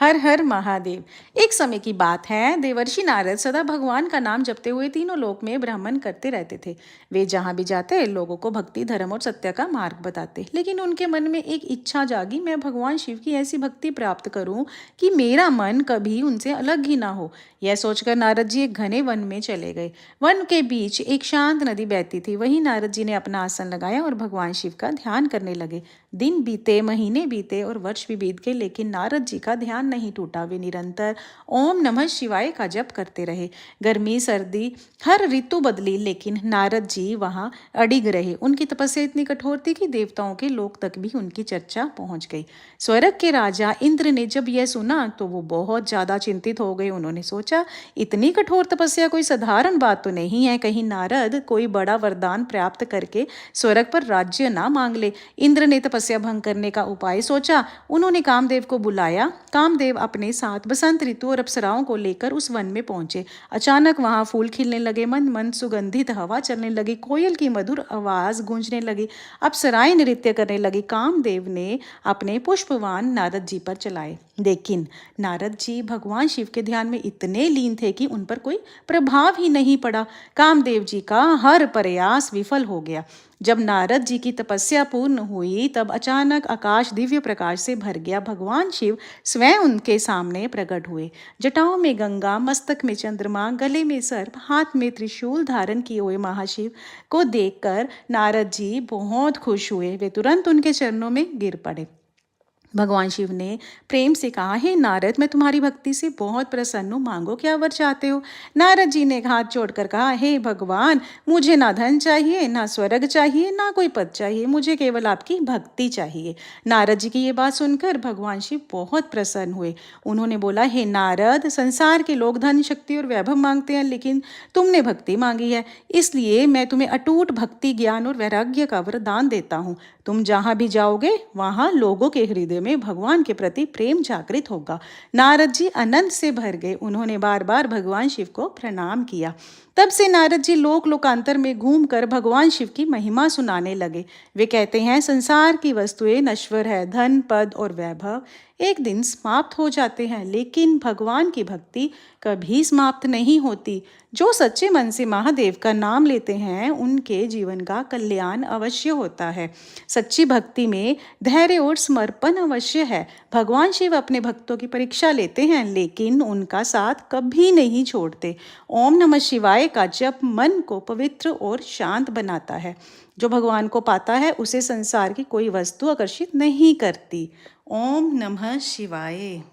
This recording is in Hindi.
हर हर महादेव। एक समय की बात है, देवर्षि नारद सदा भगवान का नाम जपते हुए तीनों लोक में भ्रमण करते रहते थे। वे जहाँ भी जाते लोगों को भक्ति, धर्म और सत्य का मार्ग बताते। लेकिन उनके मन में एक इच्छा जागी, मैं भगवान शिव की ऐसी भक्ति प्राप्त करूं कि मेरा मन कभी उनसे अलग ही ना हो। यह सोचकर नारद जी एक घने वन में चले गए। वन के बीच एक शांत नदी बहती थी। वहीं नारद जी ने अपना आसन लगाया और भगवान शिव का ध्यान करने लगे। दिन बीते, महीने बीते और वर्ष भी बीत गए, लेकिन नारद जी का ध्यान नहीं टूटा। वे निरंतर ओम नमः शिवाय का जप करते रहे। गर्मी, सर्दी, हर ऋतु बदली, लेकिन नारद जी वहां अडिग रहे। उनकी तपस्या इतनी कठोर थी कि देवताओं के लोक तक भी उनकी चर्चा पहुंच गई। स्वर्ग के राजा इंद्र ने जब यह सुना तो वो बहुत ज्यादा चिंतित हो गए। उन्होंने सोचा, इतनी कठोर तपस्या कोई साधारण बात तो नहीं है। कहीं नारद कोई बड़ा वरदान प्राप्त करके स्वर्ग पर राज्य ना मांग ले। इंद्र ने तपस्या भंग करने का उपाय सोचा। उन्होंने कामदेव को बुलाया। कामदेव अपने साथ बसंत ऋतु और अप्सराओं को लेकर उस वन में पहुंचे। अचानक वहां फूल खिलने लगे, मंद मंद सुगंधित हवा चलने लगी, कोयल की मधुर आवाज गूंजने लगी, अप्सराएं नृत्य करने लगी। कामदेव ने अपने पुष्पवान नारद जी पर चलाए, लेकिन नारद जी भगवान शिव के ध्यान में इतने लीन थे कि उन पर कोई प्रभाव ही नहीं पड़ा। कामदेव जी का हर प्रयास विफल हो गया। जब नारद जी की तपस्या पूर्ण हुई तब अचानक आकाश दिव्य प्रकाश से भर गया। भगवान शिव स्वयं उनके सामने प्रकट हुए। जटाओं में गंगा, मस्तक में चंद्रमा, गले में सर्प, हाथ में त्रिशूल धारण किए हुए महाशिव को देखकर नारद जी बहुत खुश हुए। वे तुरंत उनके चरणों में गिर पड़े। भगवान शिव ने प्रेम से कहा, हे नारद, मैं तुम्हारी भक्ति से बहुत प्रसन्न हूँ, मांगो क्या वर चाहते हो। नारद जी ने हाथ जोड़कर कहा, हे भगवान, मुझे ना धन चाहिए, ना स्वर्ग चाहिए, ना कोई पद चाहिए, मुझे केवल आपकी भक्ति चाहिए। नारद जी की ये बात सुनकर भगवान शिव बहुत प्रसन्न हुए। उन्होंने बोला, हे नारद, संसार के लोग धन, शक्ति और वैभव मांगते हैं, लेकिन तुमने भक्ति मांगी है, इसलिए मैं तुम्हें अटूट भक्ति, ज्ञान और वैराग्य का वरदान देता हूँ। तुम जहां भी जाओगे वहां लोगों के हृदय में भगवान के प्रति प्रेम जागृत होगा। नारद जी आनंद से भर गए। उन्होंने बार बार भगवान शिव को प्रणाम किया। तब से नारद जी लोक लोकांतर में घूमकर भगवान शिव की महिमा सुनाने लगे। वे कहते हैं, संसार की वस्तुएं नश्वर है, धन, पद और वैभव एक दिन समाप्त हो जाते हैं, लेकिन भगवान की भक्ति कभी समाप्त नहीं होती। जो सच्चे मन से महादेव का नाम लेते हैं उनके जीवन का कल्याण अवश्य होता है। सच्ची भक्ति में धैर्य और समर्पण अवश्य है। भगवान शिव अपने भक्तों की परीक्षा लेते हैं, लेकिन उनका साथ कभी नहीं छोड़ते। ओम नमः शिवाय का जप मन को पवित्र और शांत बनाता है। जो भगवान को पाता है उसे संसार की कोई वस्तु आकर्षित नहीं करती। ओम नमः शिवाय।